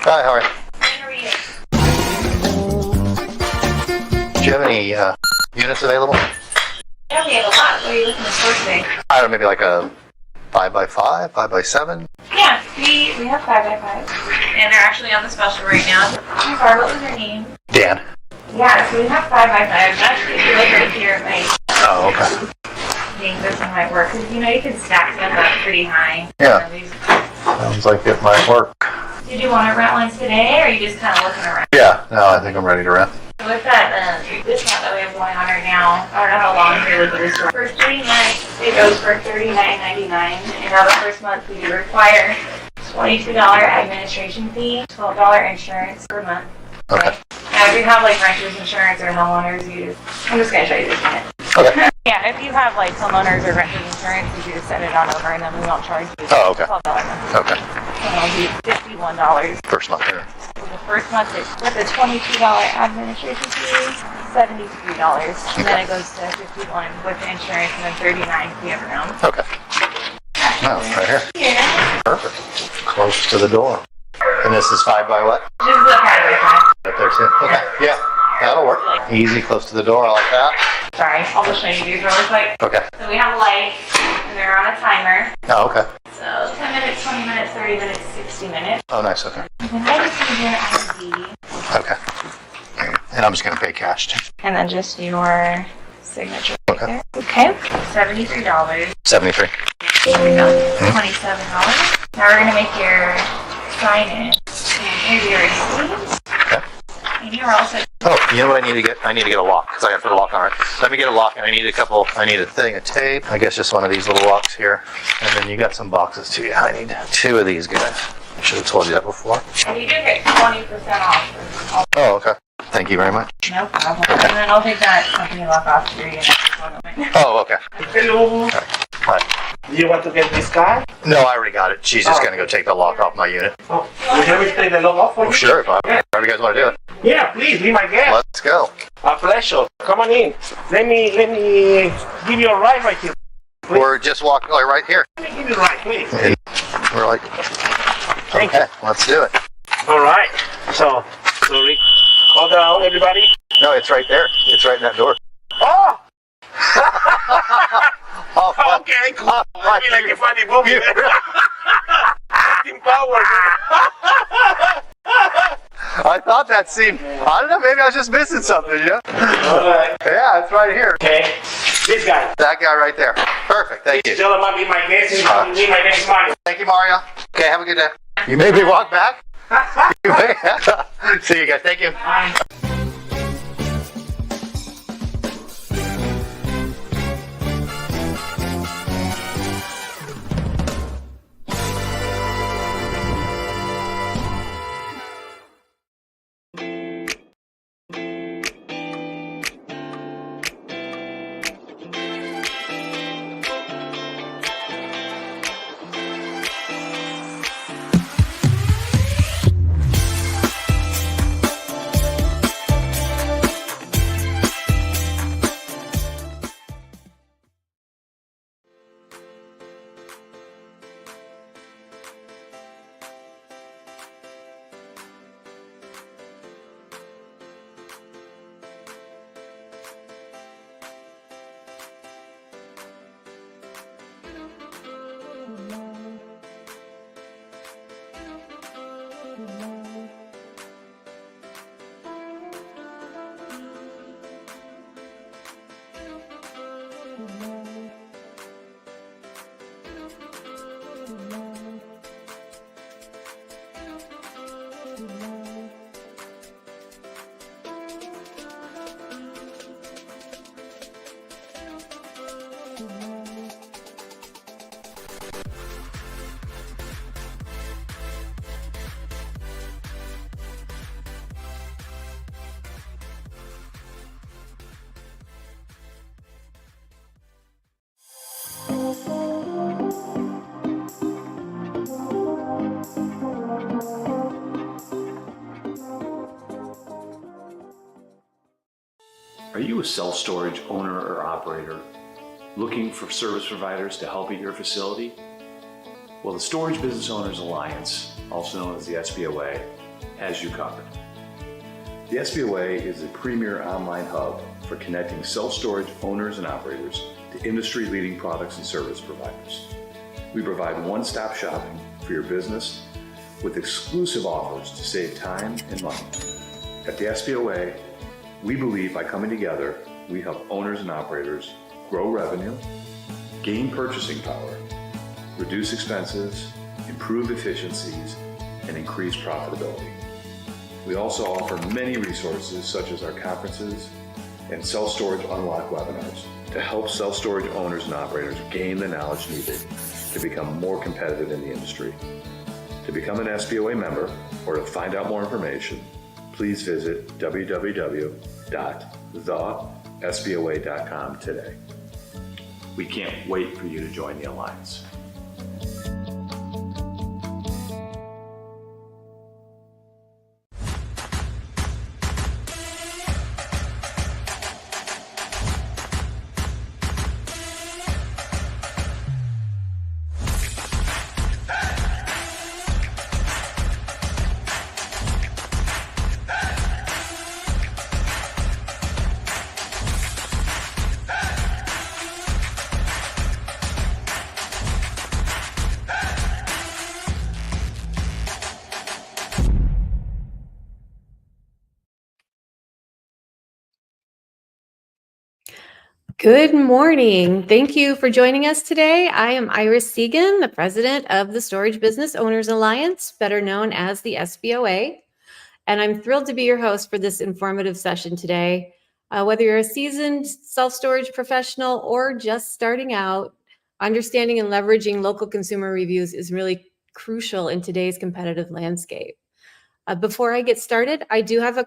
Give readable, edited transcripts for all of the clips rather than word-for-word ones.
Hi, how are you? How are you? Do you have any units available? Yeah, we have a lot. What are you looking for today? I don't know, maybe like a 5x5, 5x7? Yeah, we have 5x5. And they're actually on the special right now. I'm sorry, what was your name? Dan. Yeah, so we have 5x5s. Actually, if you look right here, it might. Oh, okay. I think this one might work. Because, you can stack them up pretty high. Yeah. Sounds like it might work. Did you want to rent ones today, or are you just kind of looking around? Yeah, no, I think I'm ready to rent. With that discount that we have going on right now, I don't know how long you're looking to store. For 3 months, it goes for $39.99. And now the first month we do require $22 administration fee, $12 insurance per month. Okay. Now, if you have like renters insurance or homeowners, I'm just going to show you this minute. Okay. Yeah, if you have like homeowners or renters insurance, you just send it on over and then we won't charge you. Oh, okay. $12 a month. Okay. And it'll be $51. First month here. So the first month is with a $22 administration fee, $73. And then it goes to $51 with the insurance and then $39 if you have your own. Okay. Oh, right here. Yeah. Perfect. Close to the door. And this is 5 by what? This is a 5x5. Up there too. Okay. Yeah, that'll work. Easy, close to the door. I like that. Sorry, I'll just show you these really quick. Okay. So we have lights, and they're on a timer. Oh, okay. So 10 minutes, 20 minutes, 30 minutes, 60 minutes. Oh, nice. Okay. And then I just need your ID. Okay. And I'm just going to pay cash too. And then just your signature right Okay. there. Okay. $73. 73. There we go. $27. Now we're going to make your sign in. And here's your receipt. Okay. And you're all set. Oh, you know what I need to get? I need to get a lock because I got to put a lock on it. Let me get a lock, and I need a thing of tape. I guess just one of these little locks here. And then you got some boxes too. Yeah, I need 2 of these guys. I should have told you that before. And you do get 20% off. Oh, okay. Thank you very much. No problem. And then I'll take that company lock off for you. Oh, okay. Hello. Hi. Do you want to get this car? No, I already got it. She's just going to go take the lock off my unit. Oh, would you like me to take the lock off for Oh, you? sure. If you guys want to do it. Yeah, please, be my guest. Let's go. A pleasure. Come on in. Let me give you a ride right here. Please. We're just walking right here. Let me give you a ride, please. And we're like, Thank okay, let's do it. All right. So, sorry. Hold down, everybody. No, it's right there. It's right in that door. Oh! Oh, fuck. Okay, cool. I mean, like a funny movie. Team power. I thought that seemed, I don't know, maybe I was just missing something, yeah? All right. Yeah, it's right here. Okay. This guy. That guy right there. Perfect, thank you. Tell him I'll be my guest and be my next money. Thank you, Mario. Okay, have a good day. You made me walk back? You may- See you guys, thank you. Bye. Are you a self-storage owner or operator looking for service providers to help at your facility? Well, the Storage Business Owners Alliance, also known as the SBOA, has you covered. The SBOA is a premier online hub for connecting self-storage owners and operators to industry-leading products and service providers. We provide one-stop shopping for your business with exclusive offers to save time and money. At the SBOA, we believe by coming together, we help owners and operators grow revenue, gain purchasing power, reduce expenses, improve efficiencies, and increase profitability. We also offer many resources such as our conferences and self-storage unlock webinars to help self-storage owners and operators gain the knowledge needed to become more competitive in the industry. To become an SBOA member or to find out more information, please visit www.thesboa.com today. We can't wait for you to join the Alliance. Good morning. Thank you for joining us today. I am Iris Segan, the president of the Storage Business Owners Alliance, better known as the SBOA. And I'm thrilled to be your host for this informative session today. Whether you're a seasoned self-storage professional or just starting out, understanding and leveraging local consumer reviews is really crucial in today's competitive landscape. Before I get started, I do have a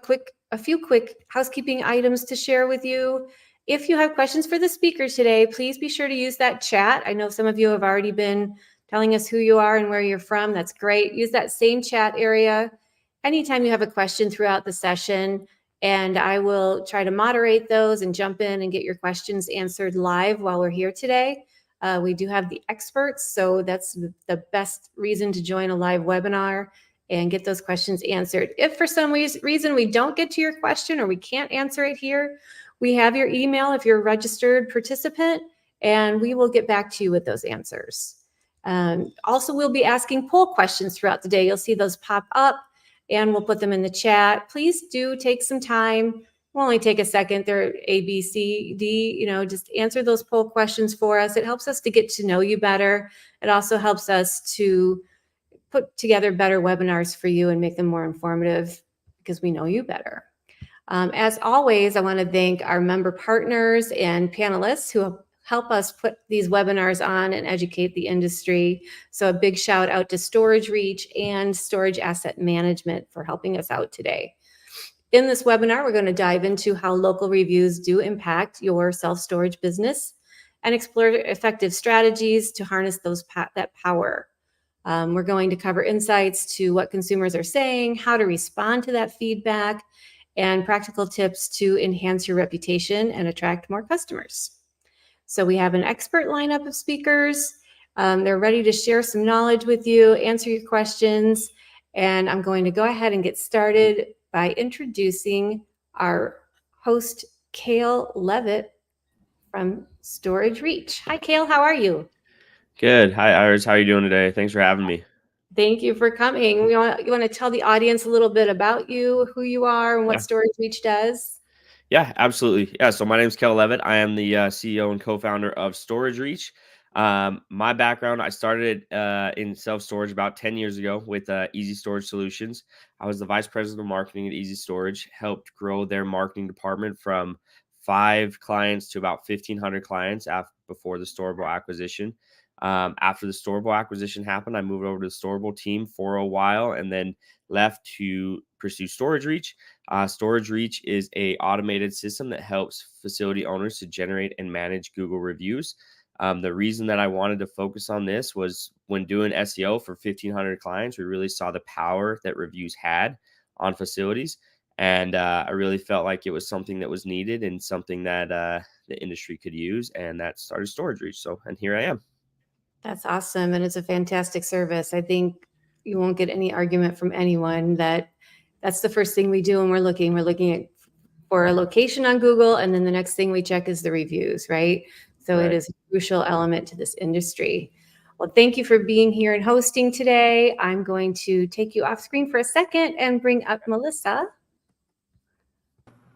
few quick housekeeping items to share with you. If you have questions for the speakers today, please be sure to use that chat. I know some of you have already been telling us who you are and where you're from. That's great. Use that same chat area anytime you have a question throughout the session, and I will try to moderate those and jump in and get your questions answered live while we're here today. We do have the experts, so that's the best reason to join a live webinar and get those questions answered. If for some reason we don't get to your question or we can't answer it here, we have your email if you're a registered participant, and we will get back to you with those answers. Also, we'll be asking poll questions throughout the day. You'll see those pop up, and we'll put them in the chat. Please do take some time. We'll only take a second. They're A, B, C, D. Just answer those poll questions for us. It helps us to get to know you better. It also helps us to put together better webinars for you and make them more informative because we know you better. As always, I want to thank our member partners and panelists who help us put these webinars on and educate the industry. So a big shout out to Storage Reach and Storage Asset Management for helping us out today. In this webinar, we're going to dive into how local reviews do impact your self-storage business and explore effective strategies to harness that power. We're going to cover insights to what consumers are saying, how to respond to that feedback, and practical tips to enhance your reputation and attract more customers. So we have an expert lineup of speakers. They're ready to share some knowledge with you, answer your questions, and I'm going to go ahead and get started by introducing our host, Cale Levitt from Storage Reach. Hi, Cale, how are you? Good. Hi, Iris. How are you doing today? Thanks for having me. Thank you for coming. You want to tell the audience a little bit about you, who you are, and what Storage Reach does? Yeah, absolutely. Yeah, so my name is Kel Levitt. I am the CEO and co-founder of Storage Reach. My background, I started in self-storage about 10 years ago with Easy Storage Solutions. I was the vice president of marketing at Easy Storage, helped grow their marketing department from 5 clients to about 1,500 clients before the Storable acquisition. After the Storable acquisition happened, I moved over to the Storable team for a while and then left to pursue Storage Reach. Storage Reach is a automated system that helps facility owners to generate and manage Google reviews. The reason that I wanted to focus on this was when doing SEO for 1,500 clients, we really saw the power that reviews had on facilities. And I really felt like it was something that was needed and something that the industry could use. And that started Storage Reach. And here I am. That's awesome. And it's a fantastic service. I think you won't get any argument from anyone that That's the first thing we do when we're looking. We're looking at for a location on Google, and then the next thing we check is the reviews, right? So it Right. is a crucial element to this industry. Well, thank you for being here and hosting today. I'm going to take you off screen for a second and bring up Melissa.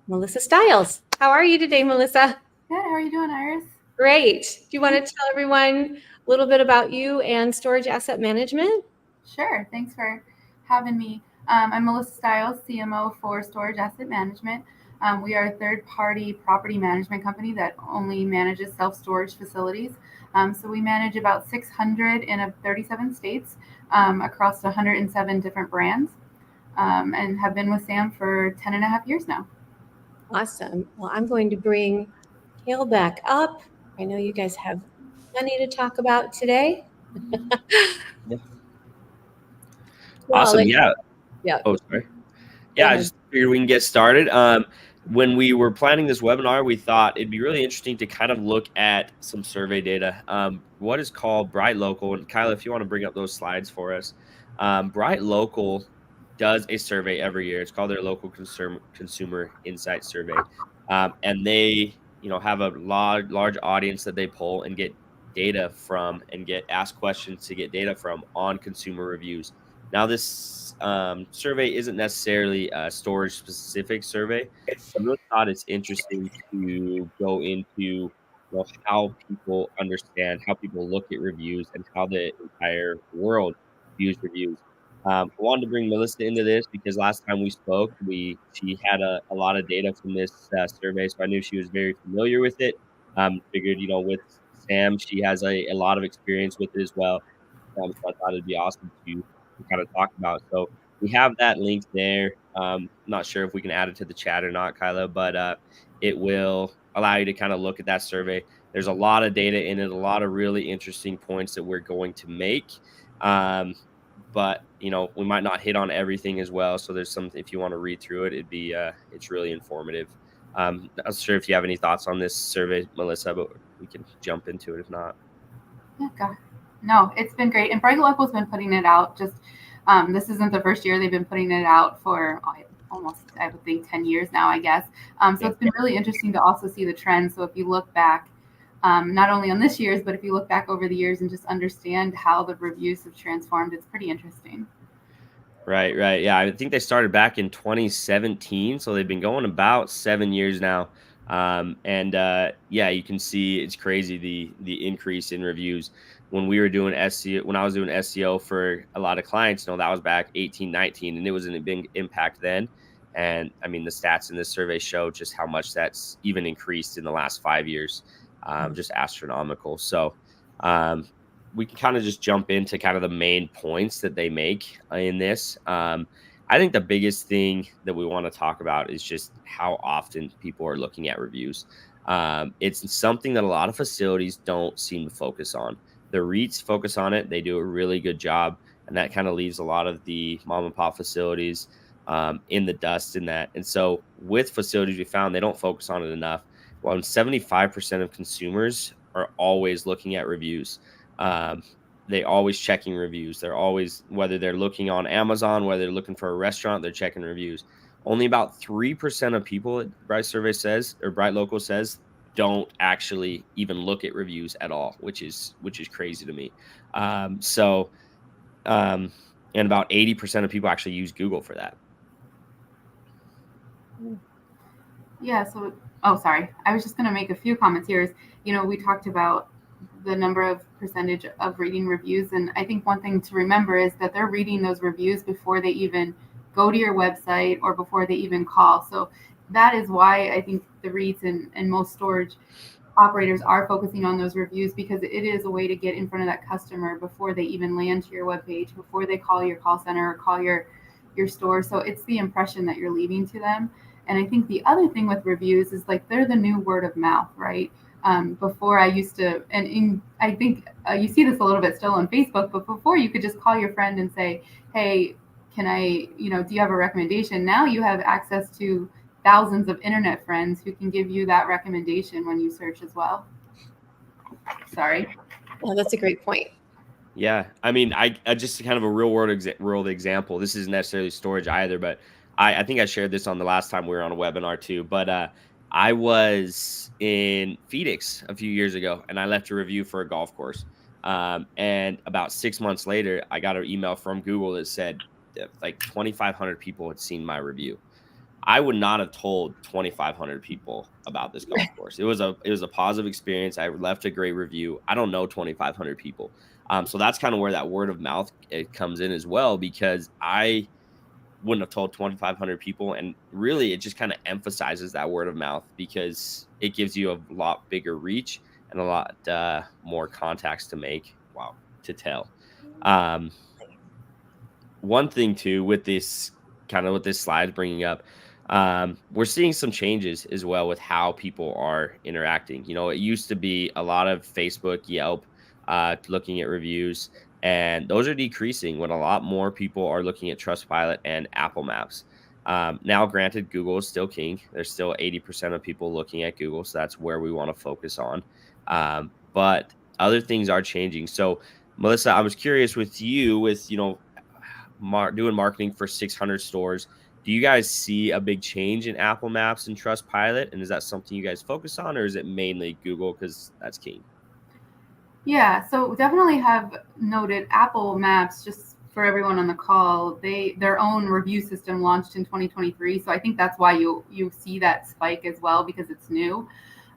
Melissa Stiles. How are you today, Melissa? Good. How are you doing, Iris? Great. Do you want to tell everyone a little bit about you and storage asset management? Sure. Thanks for having me. I'm Melissa Stiles, CMO for Storage Asset Management. We are a third-party property management company that only manages self-storage facilities. So we manage about 600 in 37 states across 107 different brands, and have been with Sam for 10 and a half years now. Awesome. Well, I'm going to bring Kale back up. I know you guys have plenty to talk about today. Yeah. Well, Awesome. Yeah. Yeah. Oh, sorry. Yeah, I just figured we can get started. When we were planning this webinar, we thought it'd be really interesting to kind of look at some survey data. What is called Bright Local, and Kyla, if you want to bring up those slides for us. Bright Local does a survey every year. It's called their Local Consumer Insight Survey, and they, have a large audience that they poll and get data from, and get asked questions to get data from on consumer reviews. Now, this survey isn't necessarily a storage-specific survey. I really thought it's interesting to go into how people understand, how people look at reviews, and how the entire world views reviews. I wanted to bring Melissa into this because last time we spoke, she had a lot of data from this survey, so I knew she was very familiar with it. Figured, with Sam, she has a lot of experience with it as well. So I thought it'd be awesome to kind of talk about. So we have that link there. Not sure if we can add it to the chat or not, Kyla, but it will allow you to kind of look at that survey. There's a lot of data in it, a lot of really interesting points that we're going to make. But we might not hit on everything as well. So there's some, if you want to read through it, it's really informative. I'm not sure if you have any thoughts on this survey, Melissa, but we can jump into it if not. Yeah, God. No, it's been great. And Bright Local's been putting it out. Just this isn't the first year. They've been putting it out for almost, I would think, 10 years now, I guess. So it's been really interesting to also see the trends. So if you look back, not only on this year's, but if you look back over the years and just understand how the reviews have transformed, it's pretty interesting. Right. Yeah, I think they started back in 2017, so they've been going about 7 years now. Yeah, you can see it's crazy the increase in reviews. When we were doing SEO, when I was doing SEO for a lot of clients, that was back 18, 19, and it was a big impact then. And I mean, the stats in this survey show just how much that's even increased in the last 5 years, just astronomical. So we can kind of just jump into kind of the main points that they make in this. I think the biggest thing that we want to talk about is just how often people are looking at reviews. It's something that a lot of facilities don't seem to focus on. The REITs focus on it. They do a really good job. And that kind of leaves a lot of the mom and pop facilities in the dust in that. And so with facilities, we found they don't focus on it enough. Well, 75% of consumers are always looking at reviews. They always checking reviews. They're always, whether they're looking on Amazon, whether they're looking for a restaurant, they're checking reviews. Only about 3% of people, Bright Survey says, or Bright Local says, don't actually even look at reviews at all, which is crazy to me. And about 80% of people actually use Google for that. Yeah. So, sorry. I was just going to make a few comments here. We talked about the number of percentage of reading reviews. And I think one thing to remember is that they're reading those reviews before they even go to your website or before they even call. So that is why I think the REITs and most storage operators are focusing on those reviews, because it is a way to get in front of that customer before they even land to your webpage, before they call your call center or call your store. So it's the impression that you're leaving to them. And I think the other thing with reviews is they're the new word of mouth, right? Before I used to, I think you see this a little bit still on Facebook, but before you could just call your friend and say, hey, can I, do you have a recommendation? Now you have access to thousands of internet friends who can give you that recommendation when you search as well. Sorry. Well, that's a great point. Yeah. I mean, I just kind of a real world example. This isn't necessarily storage either, but I think I shared this on the last time we were on a webinar too, but I was in Phoenix a few years ago and I left a review for a golf course. And about 6 months later, I got an email from Google that said that like 2,500 people had seen my review. I would not have told 2,500 people about this golf course. It was a positive experience. I left a great review. I don't know 2,500 people. So that's kind of where that word of mouth comes in as well, because I wouldn't have told 2,500 people. And really, it just kind of emphasizes that word of mouth because it gives you a lot bigger reach and a lot more contacts to make. Wow, to tell. One thing too with this slide bringing up, we're seeing some changes as well with how people are interacting. It used to be a lot of Facebook, Yelp, looking at reviews, and those are decreasing when a lot more people are looking at Trustpilot and Apple Maps. Now, granted, Google is still king. There's still 80% of people looking at Google, so that's where we want to focus on. But other things are changing. So, Melissa, I was curious with you, with doing marketing for 600 stores. Do you guys see a big change in Apple Maps and Trustpilot? And is that something you guys focus on, or is it mainly Google because that's king? Yeah, so definitely have noted Apple Maps, just for everyone on the call, their own review system launched in 2023. So I think that's why you see that spike as well, because it's new.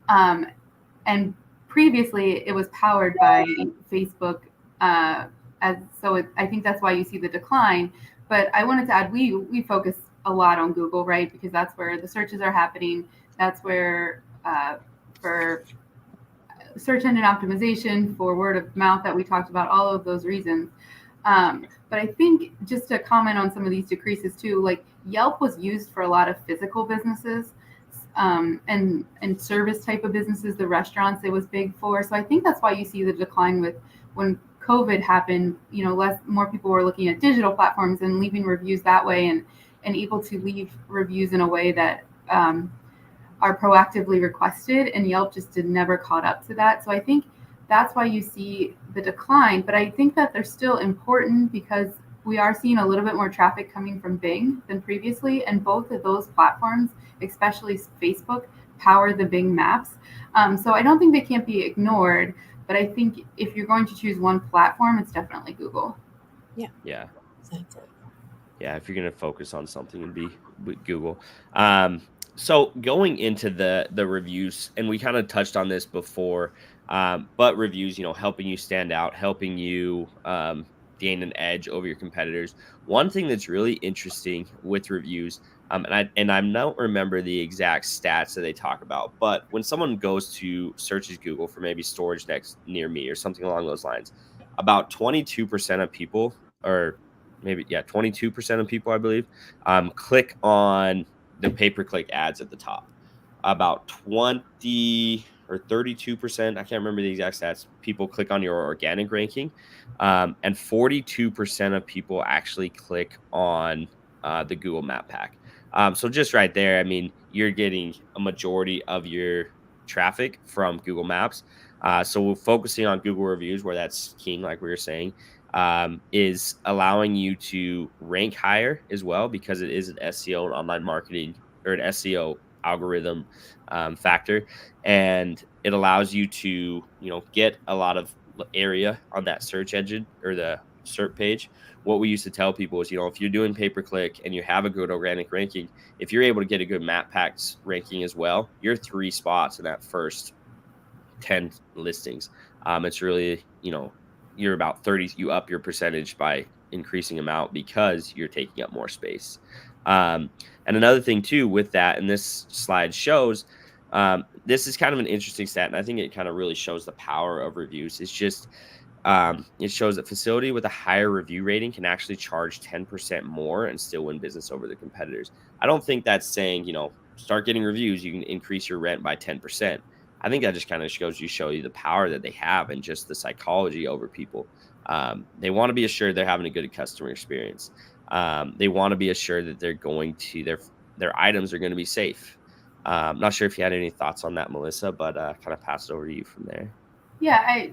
And previously it was powered by Facebook. I think that's why you see the decline. But I wanted to add, we focus a lot on Google, right? Because that's where the searches are happening. That's where for search engine optimization, for word of mouth that we talked about, all of those reasons. But I think just to comment on some of these decreases too, like Yelp was used for a lot of physical businesses and service type of businesses, the restaurants it was big for. So I think that's why you see the decline with when COVID happened, more people were looking at digital platforms and leaving reviews that way and able to leave reviews in a way that are proactively requested, and Yelp just never caught up to that. So I think that's why you see the decline, but I think that they're still important because we are seeing a little bit more traffic coming from Bing than previously, and both of those platforms, especially Facebook, power the Bing maps. So I don't think they can't be ignored, but I think if you're going to choose one platform, it's definitely Google. Yeah. Yeah. Exactly. Yeah, if you're going to focus on something, it'd be with Google. So going into the reviews, and we kind of touched on this before, but reviews, helping you stand out, helping you gain an edge over your competitors. One thing that's really interesting with reviews, and I don't remember the exact stats that they talk about, but when someone goes to searches Google for maybe storage next near me or something along those lines, about 22% of people, or maybe 22% of people, I believe, click on the pay-per-click ads at the top. About 20 or 32%, I can't remember the exact stats, people click on your organic ranking, and 42% of people actually click on the Google Map Pack. So just right there, I mean, you're getting a majority of your traffic from Google Maps. So we're focusing on Google reviews, where that's king, like we were saying, is allowing you to rank higher as well, because it is an SEO and online marketing, or an SEO algorithm factor, and it allows you to get a lot of area on that search engine or the SERP page. What we used to tell people is, if you're doing pay-per-click and you have a good organic ranking, if you're able to get a good map packs ranking as well, you're 3 spots in that first 10 listings. It's really, you're about 30, you up your percentage by increasing amount because you're taking up more space. And another thing too with that, and this slide shows, this is kind of an interesting stat, and I think it kind of really shows the power of reviews. It's just, it shows that facility with a higher review rating can actually charge 10% more and still win business over the competitors. I don't think that's saying, start getting reviews, you can increase your rent by 10%. I think that just kind of show you the power that they have and just the psychology over people. They want to be assured they're having a good customer experience. They want to be assured that they're going to their items are going to be safe. Not sure if you had any thoughts on that, Melissa, but kind of pass it over to you from there. Yeah, I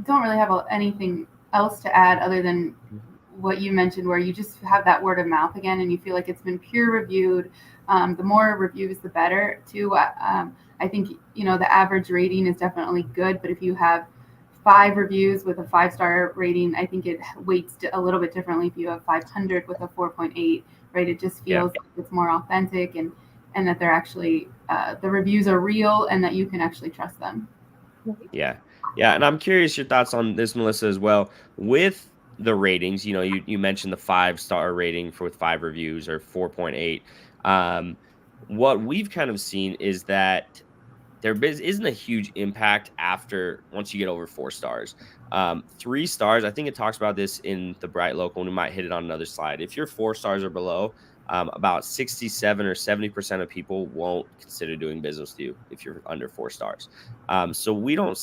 don't really have anything else to add other than what you mentioned, where you just have that word of mouth again, and you feel like it's been peer reviewed. The more reviews, the better. Too. I think the average rating is definitely good, but if you have 5 reviews with a 5-star rating, I think it weights a little bit differently. If you have 500 with a 4.8, right? It just feels like it's more authentic, and that they're actually the reviews are real, and that you can actually trust them. Yeah. Yeah. And I'm curious your thoughts on this, Melissa, as well. With the ratings, you mentioned the 5-star rating with 5 reviews or 4.8. What we've kind of seen is that there isn't a huge impact once you get over 4 stars. 3 stars, I think it talks about this in the Bright Local, and we might hit it on another slide. If you're 4 stars or below, about 67 or 70% of people won't consider doing business with you if you're under 4 stars. So we haven't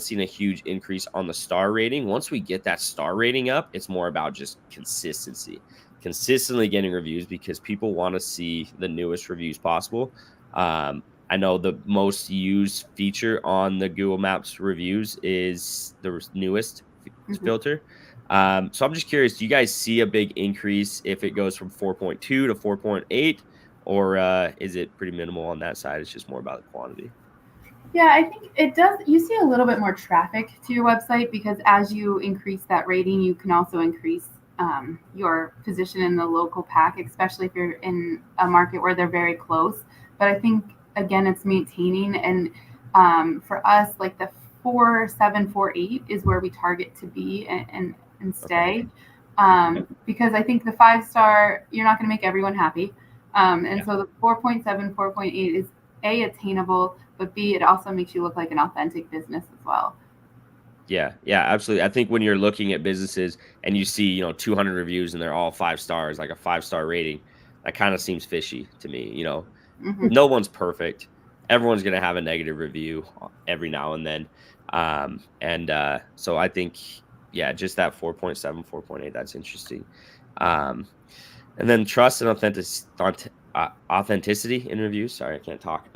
seen a huge increase on the star rating. Once we get that star rating up, it's more about just consistently getting reviews, because people want to see the newest reviews possible. I know the most used feature on the Google Maps reviews is the newest filter. So I'm just curious, do you guys see a big increase if it goes from 4.2 to 4.8, or is it pretty minimal on that side? It's just more about the quantity. Yeah, I think it does. You see a little bit more traffic to your website, because as you increase that rating, you can also increase your position in the local pack, especially if you're in a market where they're very close. But I think, again, it's maintaining. And for us, like the 4.7, 4.8 is where we target to be and stay. Because I think the 5-star, you're not going to make everyone happy. So the 4.7, 4.8 is attainable, but B, it also makes you look like an authentic business as well. Yeah, absolutely. I think when you're looking at businesses and you see, 200 reviews and they're all 5 stars, like a 5-star rating, that kind of seems fishy to me. No one's perfect. Everyone's going to have a negative review every now and then. So I think, just that 4.7, 4.8, that's interesting. And then trust and authenticity in reviews. Sorry, I can't talk.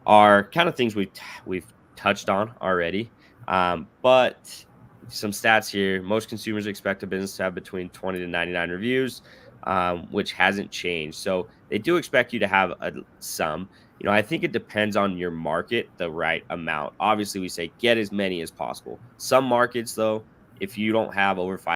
Are kind of things we've touched on already. But some stats here: most consumers expect a business to have between 20 to 99 reviews, which hasn't changed. So they do expect you to have some. I think it depends on your market, the right amount. Obviously, we say get as many as possible. Some markets, though, if you don't have over 5